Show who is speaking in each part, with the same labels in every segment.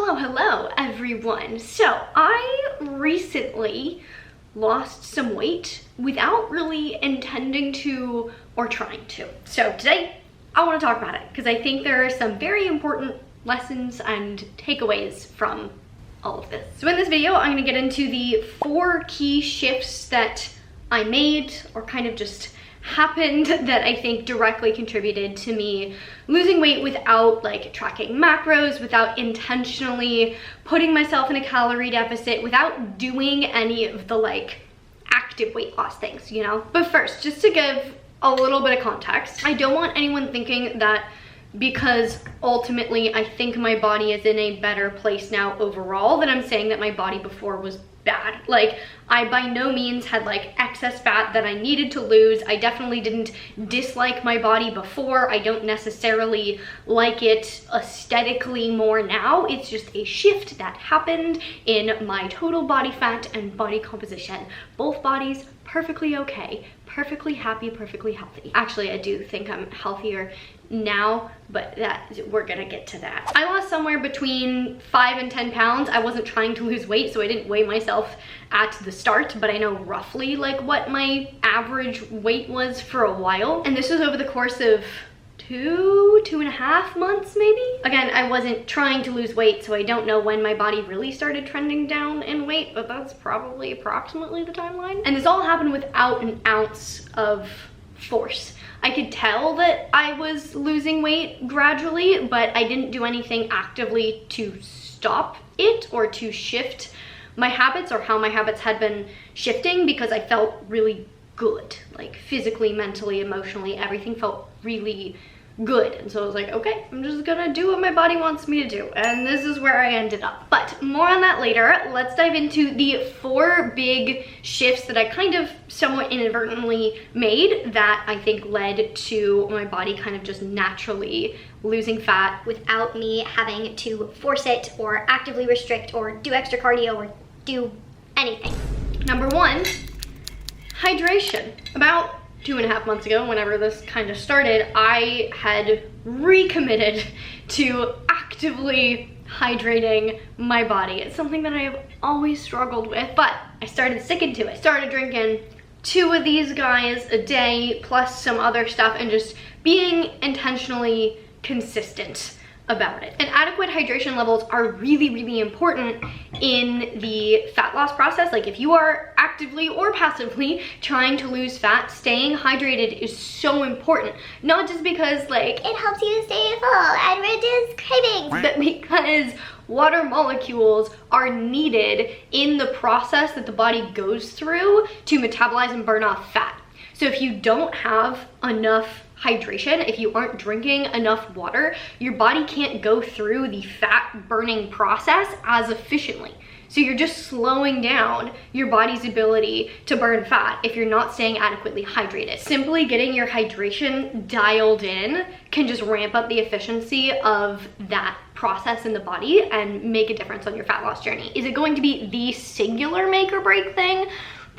Speaker 1: Hello everyone. So I recently lost some weight without really intending to or trying to. So today I want to talk about it because I think there are some very important lessons and takeaways from all of this. So in this video, I'm going to get into the 4 key shifts that I made or kind of just happened that I think directly contributed to me losing weight without like tracking macros, without intentionally putting myself in a calorie deficit, without doing any of the like active weight loss things, you know? But first, just to give a little bit of context, I don't want anyone thinking that because ultimately I think my body is in a better place now overall, that I'm saying that my body before was bad. Like, I by no means had like excess fat that I needed to lose. I definitely didn't dislike my body before. I don't necessarily like it aesthetically more now. It's just a shift that happened in my total body fat and body composition. Both bodies perfectly okay, perfectly happy, perfectly healthy. Actually, I do think I'm healthier now, but we're gonna get to that. I lost somewhere between 5 and 10 pounds. I wasn't trying to lose weight, so I didn't weigh myself at the start, but I know roughly like what my average weight was for a while. And this was over the course of 2.5 months maybe. Again, I wasn't trying to lose weight, so I don't know when my body really started trending down in weight, but that's probably approximately the timeline. And this all happened without an ounce of force. I could tell that I was losing weight gradually, but I didn't do anything actively to stop it or to shift my habits or how my habits had been shifting, because I felt really good, like physically, mentally, emotionally, everything felt really good. And so I was like, okay, I'm just gonna do what my body wants me to do. And this is where I ended up. But more on that later. Let's dive into the 4 big shifts that I kind of somewhat inadvertently made that I think led to my body kind of just naturally losing fat
Speaker 2: without me having to force it or actively restrict or do extra cardio or do anything.
Speaker 1: Number 1, hydration. About 2.5 months ago, whenever this kind of started, I had recommitted to actively hydrating my body. It's something that I have always struggled with, but I started sticking to it. Started drinking 2 of these guys a day, plus some other stuff, and just being intentionally consistent about it. And adequate hydration levels are really, really important in the fat loss process. Like, if you are actively or passively trying to lose fat, staying hydrated is so important. Not just because like
Speaker 2: it helps you stay full and reduce cravings,
Speaker 1: but because water molecules are needed in the process that the body goes through to metabolize and burn off fat. So if you don't have enough hydration, if you aren't drinking enough water, your body can't go through the fat burning process as efficiently. So you're just slowing down your body's ability to burn fat if you're not staying adequately hydrated. Simply getting your hydration dialed in can just ramp up the efficiency of that process in the body and make a difference on your fat loss journey. Is it going to be the singular make or break thing?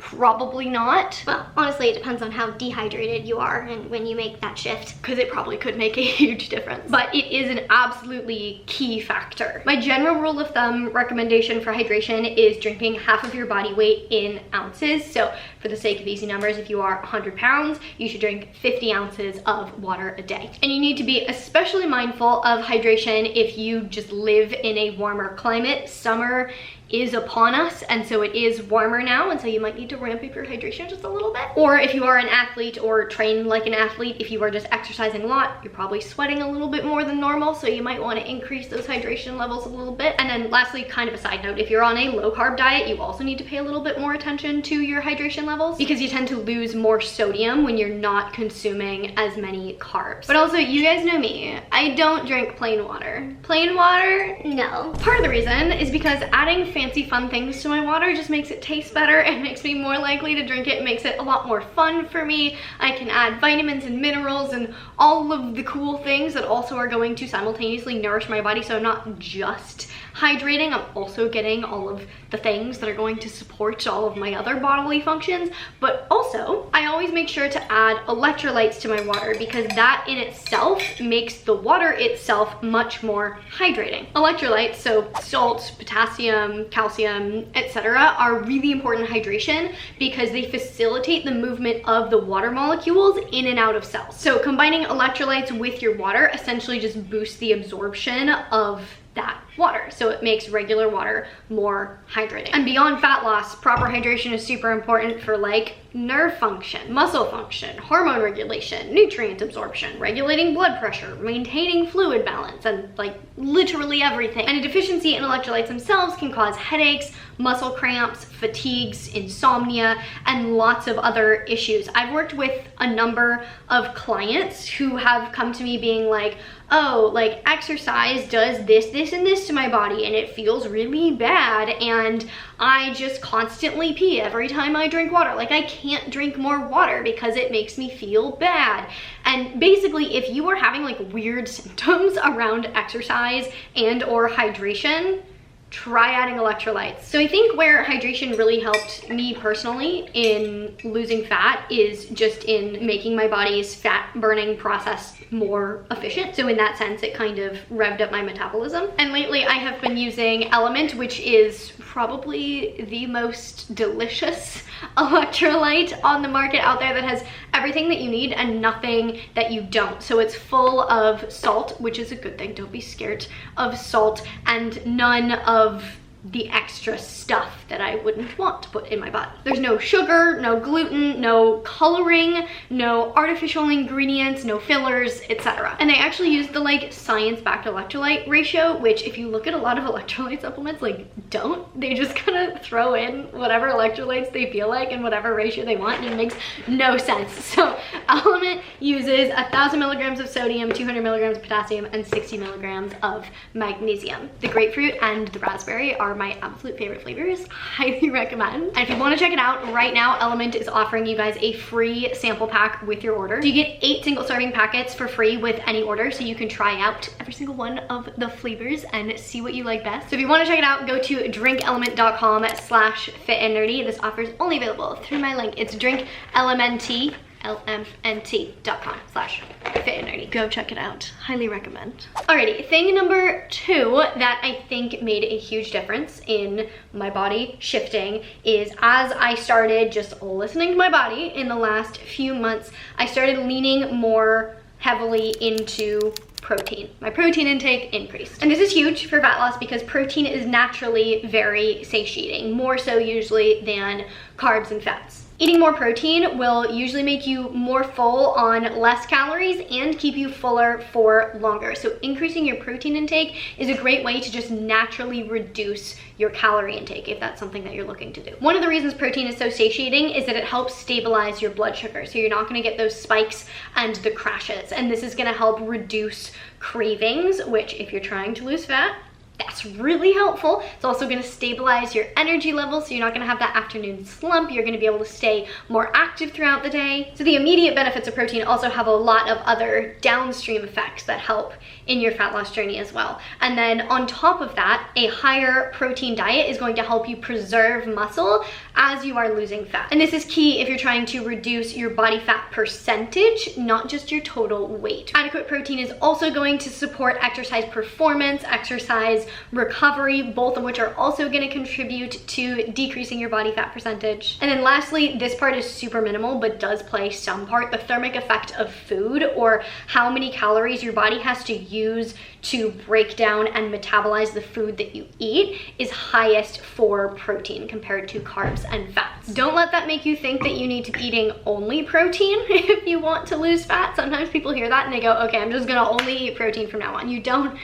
Speaker 1: Probably not.
Speaker 2: Well, honestly, it depends on how dehydrated you are and when you make that shift,
Speaker 1: because it probably could make a huge difference, but it is an absolutely key factor. My general rule of thumb recommendation for hydration is drinking half of your body weight in ounces. So for the sake of easy numbers, if you are 100 pounds, you should drink 50 ounces of water a day. And you need to be especially mindful of hydration if you just live in a warmer climate. Summer is upon us, and so it is warmer now, and so you might need to ramp up your hydration just a little bit. Or if you are an athlete or train like an athlete, if you are just exercising a lot, you're probably sweating a little bit more than normal, so you might want to increase those hydration levels a little bit. And then lastly, kind of a side note, if you're on a low carb diet, you also need to pay a little bit more attention to your hydration levels, because you tend to lose more sodium when you're not consuming as many carbs. But also, you guys know me, I don't drink plain water. Plain water,
Speaker 2: no.
Speaker 1: Part of the reason is because adding fancy fun things to my water just makes it taste better and makes me more likely to drink it. It makes it a lot more fun for me. I can add vitamins and minerals and all of the cool things that also are going to simultaneously nourish my body, so I'm not just hydrating, I'm also getting all of the things that are going to support all of my other bodily functions. But also, I always make sure to add electrolytes to my water because that in itself makes the water itself much more hydrating. Electrolytes, so salt, potassium, calcium, etc., are really important in hydration because they facilitate the movement of the water molecules in and out of cells. So combining electrolytes with your water essentially just boosts the absorption of that water, so it makes regular water more hydrating. And beyond fat loss, proper hydration is super important for like nerve function, muscle function, hormone regulation, nutrient absorption, regulating blood pressure, maintaining fluid balance, and like literally everything. And a deficiency in electrolytes themselves can cause headaches, muscle cramps, fatigues, insomnia, and lots of other issues. I've worked with a number of clients who have come to me being like, oh, like exercise does this, this, and this to my body and it feels really bad and I just constantly pee every time I drink water. Like I can't drink more water because it makes me feel bad. And basically if you are having like weird symptoms around exercise and or hydration, try adding electrolytes. So I think where hydration really helped me personally in losing fat is just in making my body's fat burning process more efficient. So in that sense, it kind of revved up my metabolism. And lately I have been using Element, which is probably the most delicious electrolyte on the market out there that has everything that you need and nothing that you don't. So it's full of salt, which is a good thing. Don't be scared of salt, and none of the extra stuff that I wouldn't want to put in my body. There's no sugar, no gluten, no coloring, no artificial ingredients, no fillers, etc. And they actually use the like science-backed electrolyte ratio, which if you look at a lot of electrolyte supplements, like don't. They just kind of throw in whatever electrolytes they feel like and whatever ratio they want, and it makes no sense. So Element uses 1,000 milligrams of sodium, 200 milligrams of potassium, and 60 milligrams of magnesium. The grapefruit and the raspberry are my absolute favorite flavors. Highly recommend. And if you want to check it out right now, Element is offering you guys a free sample pack with your order. So you get 8 single serving packets for free with any order, so you can try out every single one of the flavors and see what you like best. So if you want to check it out, go to drinkelement.com/fitandnerdy. This offer is only available through my link. It's drinkelement.com/fitandnerdy. Go check it out. Highly recommend. Alrighty, thing number 2 that I think made a huge difference in my body shifting is as I started just listening to my body in the last few months, I started leaning more heavily into protein. My protein intake increased. And this is huge for fat loss because protein is naturally very satiating, more so usually than carbs and fats. Eating more protein will usually make you more full on less calories and keep you fuller for longer. So increasing your protein intake is a great way to just naturally reduce your calorie intake if that's something that you're looking to do. One of the reasons protein is so satiating is that it helps stabilize your blood sugar. So you're not gonna get those spikes and the crashes. And this is gonna help reduce cravings, which if you're trying to lose fat, that's really helpful. It's also going to stabilize your energy levels, so you're not going to have that afternoon slump. You're going to be able to stay more active throughout the day. So the immediate benefits of protein also have a lot of other downstream effects that help in your fat loss journey as well. And then on top of that, a higher protein diet is going to help you preserve muscle as you are losing fat. And this is key if you're trying to reduce your body fat percentage, not just your total weight. Adequate protein is also going to support exercise performance, exercise recovery, both of which are also going to contribute to decreasing your body fat percentage. And then lastly, this part is super minimal but does play some part. The thermic effect of food, or how many calories your body has to use to break down and metabolize the food that you eat, is highest for protein compared to carbs and fats. Don't let that make you think that you need to be eating only protein if you want to lose fat. Sometimes people hear that and they go, okay, I'm just gonna only eat protein from now on. You don't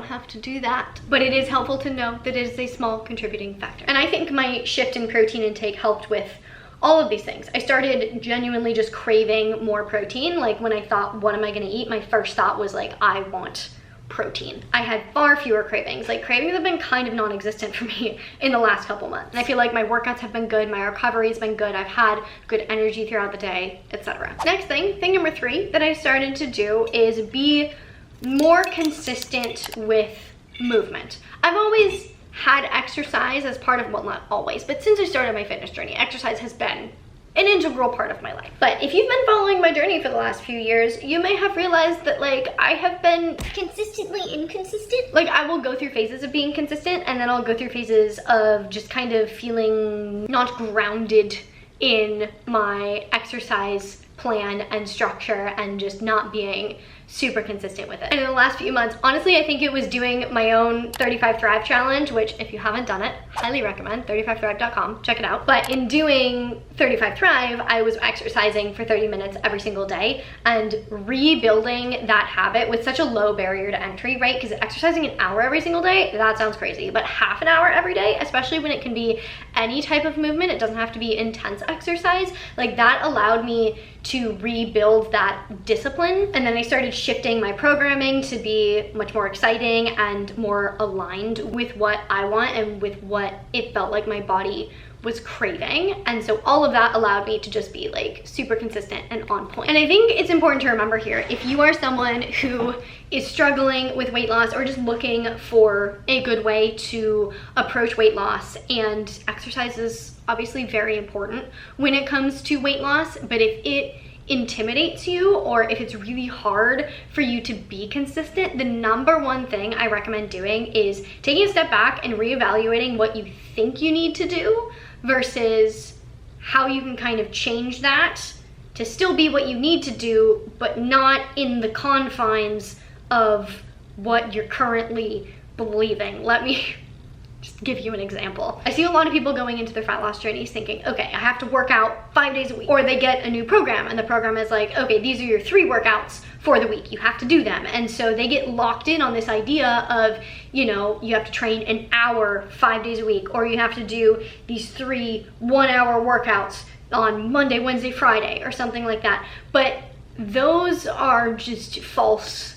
Speaker 1: have to do that. But it is helpful to know that it is a small contributing factor. And I think my shift in protein intake helped with all of these things. I started genuinely just craving more protein. Like when I thought, what am I gonna eat? My first thought was like, I want protein. I had far fewer cravings. Like, cravings have been kind of non-existent for me in the last couple months. And I feel like my workouts have been good, my recovery has been good, I've had good energy throughout the day, etc. Next thing number 3 that I started to do is be more consistent with movement. I've always had exercise as part of, well, not always, but since I started my fitness journey, exercise has been an integral part of my life. But if you've been following my journey for the last few years, you may have realized that, like, I have been
Speaker 2: consistently inconsistent.
Speaker 1: Like, I will go through phases of being consistent, and then I'll go through phases of just kind of feeling not grounded in my exercise plan and structure and just not being super consistent with it. And in the last few months, honestly, I think it was doing my own 35 Thrive challenge, which if you haven't done it, highly recommend, 35thrive.com, check it out. But in doing 35 Thrive, I was exercising for 30 minutes every single day and rebuilding that habit with such a low barrier to entry, right? Because exercising an hour every single day, that sounds crazy, but half an hour every day, especially when it can be any type of movement, it doesn't have to be intense exercise, like that allowed me to rebuild that discipline. And then I started shifting my programming to be much more exciting and more aligned with what I want and with what it felt like my body was craving. And so all of that allowed me to just be like super consistent and on point. And I think it's important to remember here, if you are someone who is struggling with weight loss or just looking for a good way to approach weight loss, and exercise is obviously very important when it comes to weight loss, but if it intimidates you or if it's really hard for you to be consistent, the number one thing I recommend doing is taking a step back and reevaluating what you think you need to do versus how you can kind of change that to still be what you need to do, but not in the confines of what you're currently believing. Let me just give you an example. I see a lot of people going into their fat loss journeys thinking, okay, I have to work out 5 days a week. Or they get a new program and the program is like, okay, these are your 3 workouts for the week. You have to do them. And so they get locked in on this idea of, you know, you have to train an hour 5 days a week, or you have to do these 3 1-hour workouts on Monday, Wednesday, Friday, or something like that. But those are just false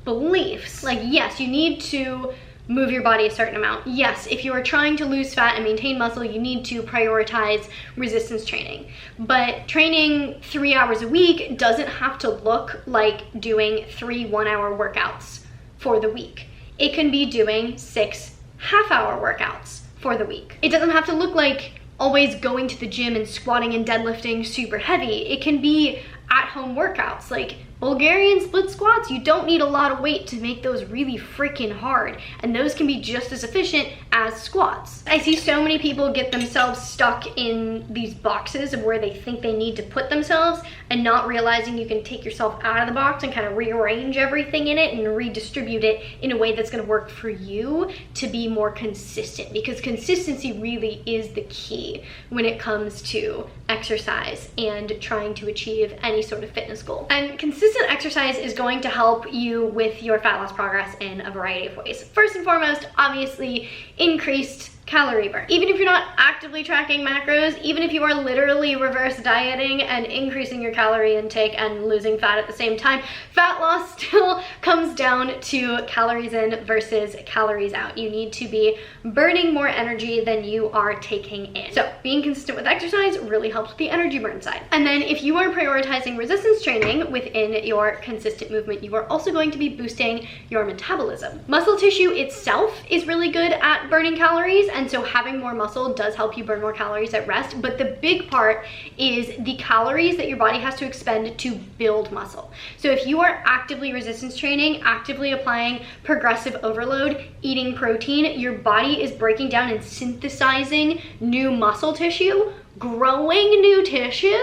Speaker 1: beliefs. Like, yes, you need to move your body a certain amount. Yes, if you are trying to lose fat and maintain muscle, you need to prioritize resistance training. But training 3 hours a week doesn't have to look like doing 3 1-hour workouts for the week. It can be doing 6 half-hour workouts for the week. It doesn't have to look like always going to the gym and squatting and deadlifting super heavy. It can be at-home workouts like Bulgarian split squats. You don't need a lot of weight to make those really freaking hard, and those can be just as efficient as squats. I see so many people get themselves stuck in these boxes of where they think they need to put themselves and not realizing you can take yourself out of the box and kind of rearrange everything in it and redistribute it in a way that's going to work for you to be more consistent, because consistency really is the key when it comes to exercise and trying to achieve any sort of fitness goal. And consistent exercise is going to help you with your fat loss progress in a variety of ways. First and foremost, obviously, increased calorie burn. Even if you're not actively tracking macros, even if you are literally reverse dieting and increasing your calorie intake and losing fat at the same time, fat loss still comes down to calories in versus calories out. You need to be burning more energy than you are taking in. So being consistent with exercise really helps with the energy burn side. And then if you are prioritizing resistance training within your consistent movement, you are also going to be boosting your metabolism. Muscle tissue itself is really good at burning calories, and so having more muscle does help you burn more calories at rest. But the big part is the calories that your body has to expend to build muscle. So if you are actively resistance training, actively applying progressive overload, eating protein, your body is breaking down and synthesizing new muscle tissue. Growing new tissue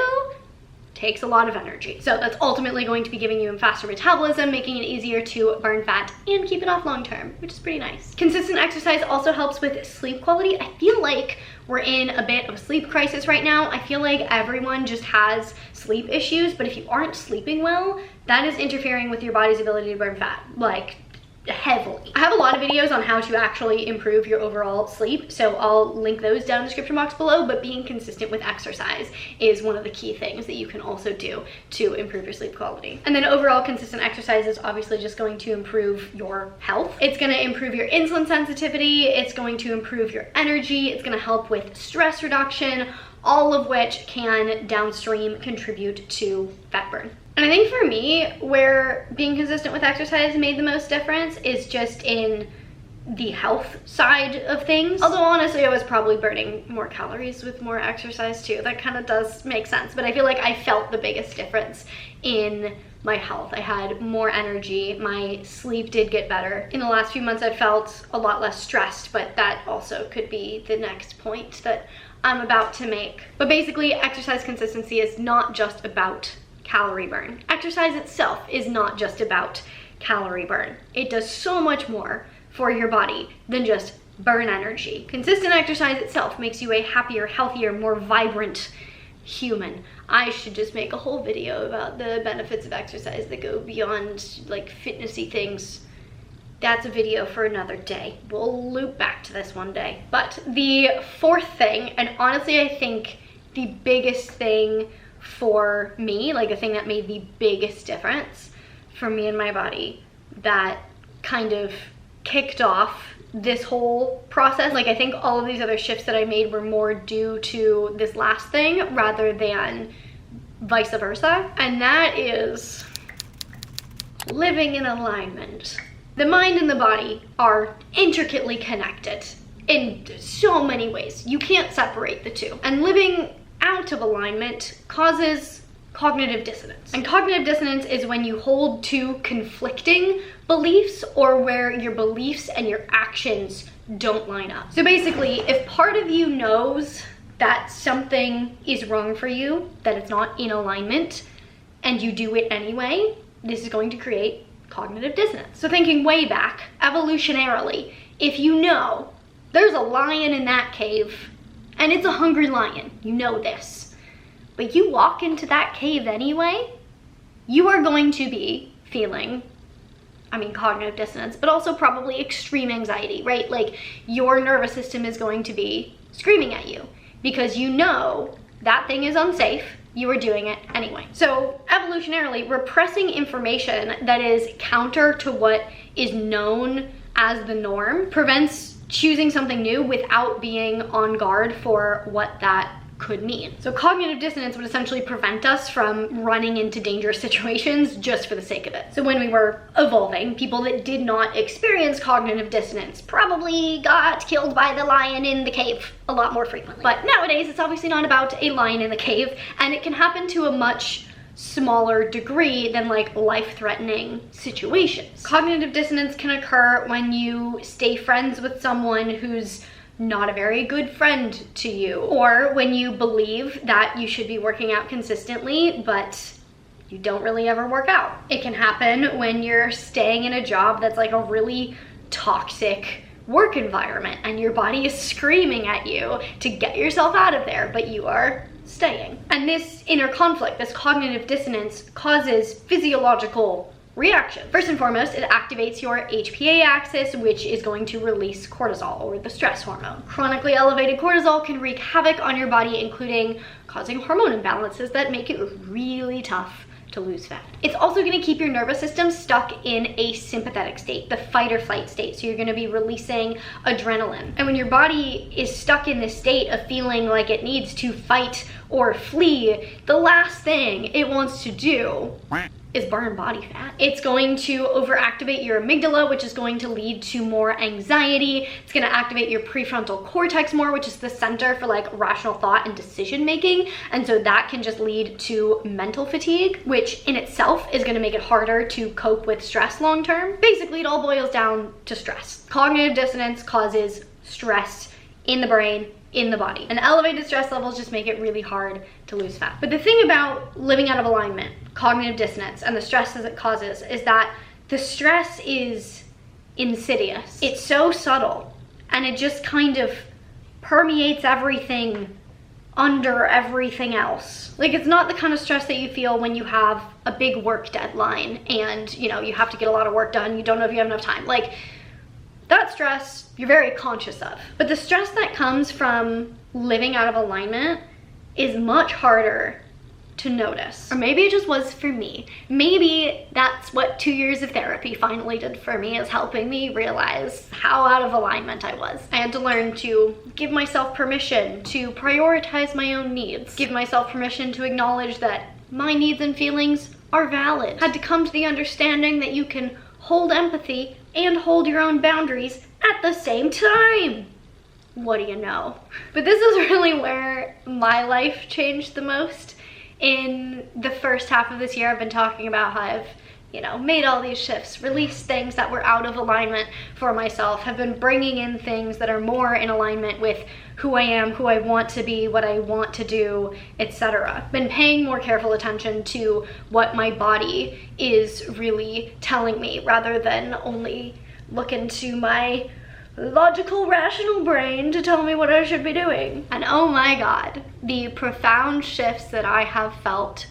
Speaker 1: takes a lot of energy. So that's ultimately going to be giving you a faster metabolism, making it easier to burn fat and keep it off long term, which is pretty nice. Consistent exercise also helps with sleep quality. I feel like we're in a bit of a sleep crisis right now. I feel like everyone just has sleep issues, but if you aren't sleeping well, that is interfering with your body's ability to burn fat. Like, heavily. I have a lot of videos on how to actually improve your overall sleep, so I'll link those down in the description box below, but being consistent with exercise is one of the key things that you can also do to improve your sleep quality. And then overall consistent exercise is obviously just going to improve your health. It's going to improve your insulin sensitivity, it's going to improve your energy, it's going to help with stress reduction, all of which can downstream contribute to fat burn. And I think for me, where being consistent with exercise made the most difference is just in the health side of things. Although honestly, I was probably burning more calories with more exercise too. That kind of does make sense, but I feel like I felt the biggest difference in my health. I had more energy, my sleep did get better. In the last few months, I felt a lot less stressed, but that also could be the next point that I'm about to make. But basically, exercise consistency is not just about calorie burn. Exercise itself is not just about calorie burn. It does so much more for your body than just burn energy. Consistent exercise itself makes you a happier, healthier, more vibrant human. I should just make a whole video about the benefits of exercise that go beyond like fitnessy things. That's a video for another day. We'll loop back to this one day. But the fourth thing, and honestly I think the biggest thing for me, like the thing that made the biggest difference for me and my body, that kind of kicked off this whole process. Like I think all of these other shifts that I made were more due to this last thing rather than vice versa, and that is living in alignment. The mind and the body are intricately connected in so many ways. You can't separate the two, and living out of alignment causes cognitive dissonance. And cognitive dissonance is when you hold two conflicting beliefs or where your beliefs and your actions don't line up. So basically, if part of you knows that something is wrong for you, that it's not in alignment, and you do it anyway, this is going to create cognitive dissonance. So thinking way back, evolutionarily, if you know there's a lion in that cave, and it's a hungry lion, you know this, but you walk into that cave anyway, you are going to be feeling, cognitive dissonance, but also probably extreme anxiety, right? Like your nervous system is going to be screaming at you because you know that thing is unsafe, you are doing it anyway. So evolutionarily, repressing information that is counter to what is known as the norm prevents choosing something new without being on guard for what that could mean. So cognitive dissonance would essentially prevent us from running into dangerous situations just for the sake of it. So when we were evolving, people that did not experience cognitive dissonance probably got killed by the lion in the cave a lot more frequently. But nowadays, it's obviously not about a lion in the cave, and it can happen to a much smaller degree than like life-threatening situations. Cognitive dissonance can occur when you stay friends with someone who's not a very good friend to you, or when you believe that you should be working out consistently, but you don't really ever work out. It can happen when you're staying in a job that's like a really toxic work environment and your body is screaming at you to get yourself out of there, but you are staying. And this inner conflict, this cognitive dissonance, causes physiological reactions. First and foremost, it activates your HPA axis, which is going to release cortisol, or the stress hormone. Chronically elevated cortisol can wreak havoc on your body, including causing hormone imbalances that make it really tough to lose fat. It's also going to keep your nervous system stuck in a sympathetic state, the fight or flight state. So you're going to be releasing adrenaline. And when your body is stuck in this state of feeling like it needs to fight or flee, the last thing it wants to do is burn body fat. It's going to overactivate your amygdala, which is going to lead to more anxiety. It's gonna activate your prefrontal cortex more, which is the center for like rational thought and decision making. And so that can just lead to mental fatigue, which in itself is gonna make it harder to cope with stress long term. Basically, it all boils down to stress. Cognitive dissonance causes stress in the brain, in the body. And elevated stress levels just make it really hard to lose fat. But the thing about living out of alignment, cognitive dissonance, and the stress that it causes is that the stress is insidious. It's so subtle, and it just kind of permeates everything under everything else. Like, it's not the kind of stress that you feel when you have a big work deadline and, you know, you have to get a lot of work done, you don't know if you have enough time. Like, that stress you're very conscious of. But the stress that comes from living out of alignment is much harder to notice. Or maybe it just was for me. Maybe that's what 2 years of therapy finally did for me, is helping me realize how out of alignment I was. I had to learn to give myself permission to prioritize my own needs, give myself permission to acknowledge that my needs and feelings are valid. Had to come to the understanding that you can hold empathy and hold your own boundaries at the same time. What do you know? But this is really where my life changed the most. In the first half of this year, I've been talking about how I've, you know, made all these shifts, released things that were out of alignment for myself, have been bringing in things that are more in alignment with who I am, who I want to be, what I want to do, etc. Been paying more careful attention to what my body is really telling me, rather than only look into my logical, rational brain to tell me what I should be doing. And oh my God, the profound shifts that I have felt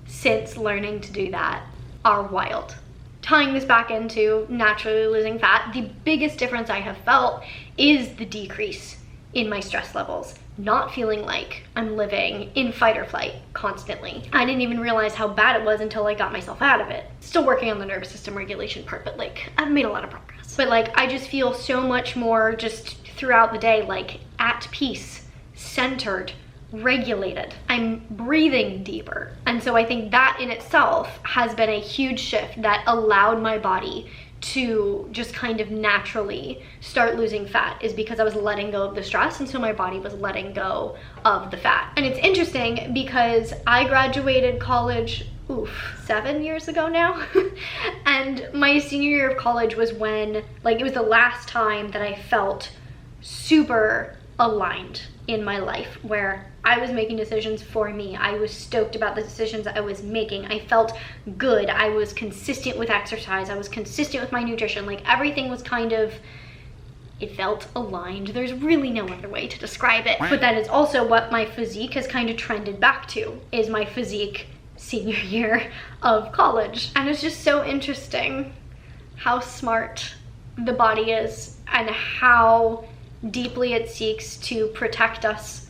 Speaker 1: since learning to do that are wild. Tying this back into naturally losing fat, the biggest difference I have felt is the decrease in my stress levels. Not feeling like I'm living in fight or flight constantly. I didn't even realize how bad it was until I got myself out of it. Still working on the nervous system regulation part, but like, I've made a lot of progress. But like, I just feel so much more just throughout the day, like at peace, centered, regulated. I'm breathing deeper. And so I think that in itself has been a huge shift that allowed my body to just kind of naturally start losing fat, is because I was letting go of the stress, and so my body was letting go of the fat. And it's interesting because I graduated college 7 years ago now. And my senior year of college was when, like, it was the last time that I felt super aligned in my life, where I was making decisions for me. I was stoked about the decisions that I was making. I felt good. I was consistent with exercise. I was consistent with my nutrition. Like, everything was kind of, it felt aligned. There's really no other way to describe it. But that is also what my physique has kind of trended back to, is my physique senior year of college. And it's just so interesting how smart the body is and how deeply it seeks to protect us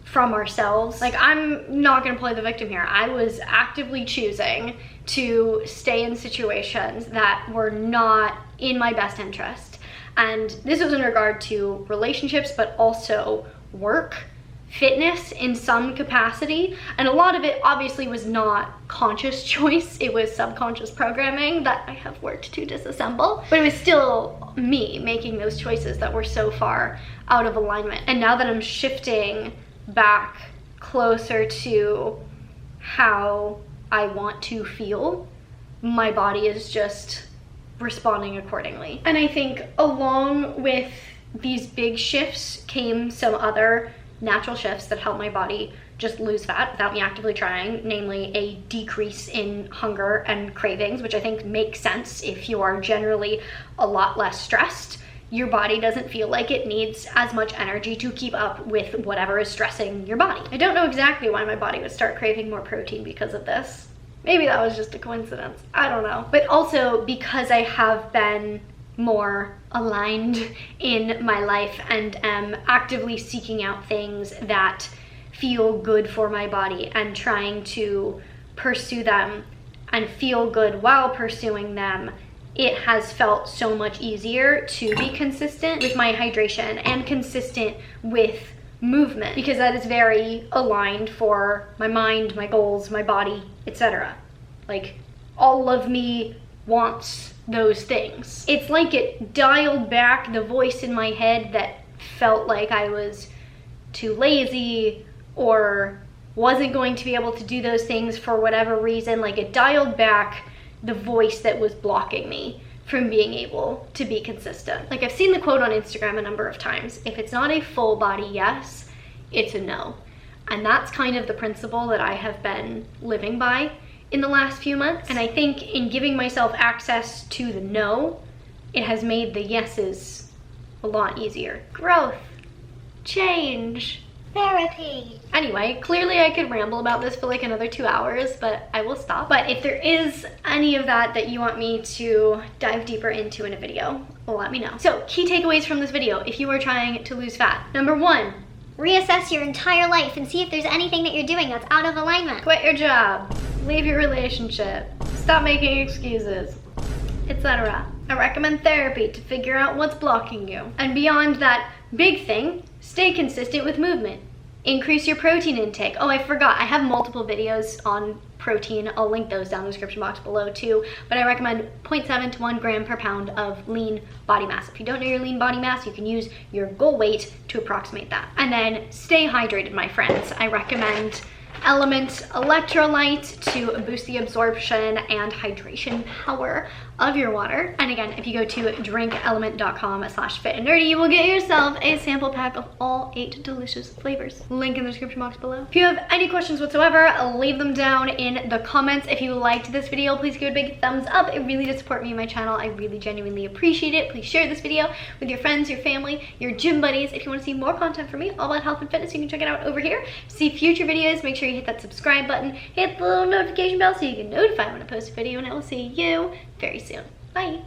Speaker 1: from ourselves. Like, I'm not gonna play the victim here. I was actively choosing to stay in situations that were not in my best interest. And this was in regard to relationships, but also work, fitness in some capacity. And a lot of it obviously was not conscious choice. It was subconscious programming that I have worked to disassemble. But it was still me making those choices that were so far out of alignment. And now that I'm shifting back closer to how I want to feel, my body is just responding accordingly. And I think along with these big shifts came some other natural shifts that help my body just lose fat without me actively trying, namely a decrease in hunger and cravings, which I think makes sense. If you are generally a lot less stressed, your body doesn't feel like it needs as much energy to keep up with whatever is stressing your body. I don't know exactly why my body would start craving more protein because of this. Maybe that was just a coincidence. I don't know. But also because I have been more aligned in my life and am actively seeking out things that feel good for my body and trying to pursue them and feel good while pursuing them, it has felt so much easier to be consistent with my hydration and consistent with movement, because that is very aligned for my mind, my goals, my body, etc. Like, all of me wants those things. It's like it dialed back the voice in my head that felt like I was too lazy or wasn't going to be able to do those things for whatever reason. Like, it dialed back the voice that was blocking me from being able to be consistent. Like, I've seen the quote on Instagram a number of times: if it's not a full body yes, it's a no. And that's kind of the principle that I have been living by in the last few months. And I think in giving myself access to the no, it has made the yeses a lot easier. Growth, change,
Speaker 2: Therapy.
Speaker 1: Anyway, clearly I could ramble about this for like another 2 hours, but I will stop. But if there is any of that you want me to dive deeper into in a video, let me know. So, key takeaways from this video if you are trying to lose fat. Number 1,
Speaker 2: reassess your entire life and see if there's anything that you're doing that's out of alignment.
Speaker 1: quit your job, leave your relationship, stop making excuses, etc. I recommend therapy to figure out what's blocking you. And beyond that big thing, stay consistent with movement. Increase your protein intake. Oh, I forgot, I have multiple videos on protein. I'll link those down in the description box below too, but I recommend 0.7 to 1 gram per pound of lean body mass. If you don't know your lean body mass, you can use your goal weight to approximate that. And then stay hydrated, my friends. I recommend Element electrolyte to boost the absorption and hydration power of your water. And again, if you go to drinkelement.com/fitandnerdy, you will get yourself a sample pack of all 8 delicious flavors. Link in the description box below. If you have any questions whatsoever, leave them down in the comments. If you liked this video, please give it a big thumbs up. It really does support me and my channel. I really genuinely appreciate it. Please share this video with your friends, your family, your gym buddies. If you want to see more content from me all about health and fitness, you can check it out over here. To see future videos, make sure you hit that subscribe button, hit the little notification bell so you get notified when I post a video, and I will see you very soon. Bye.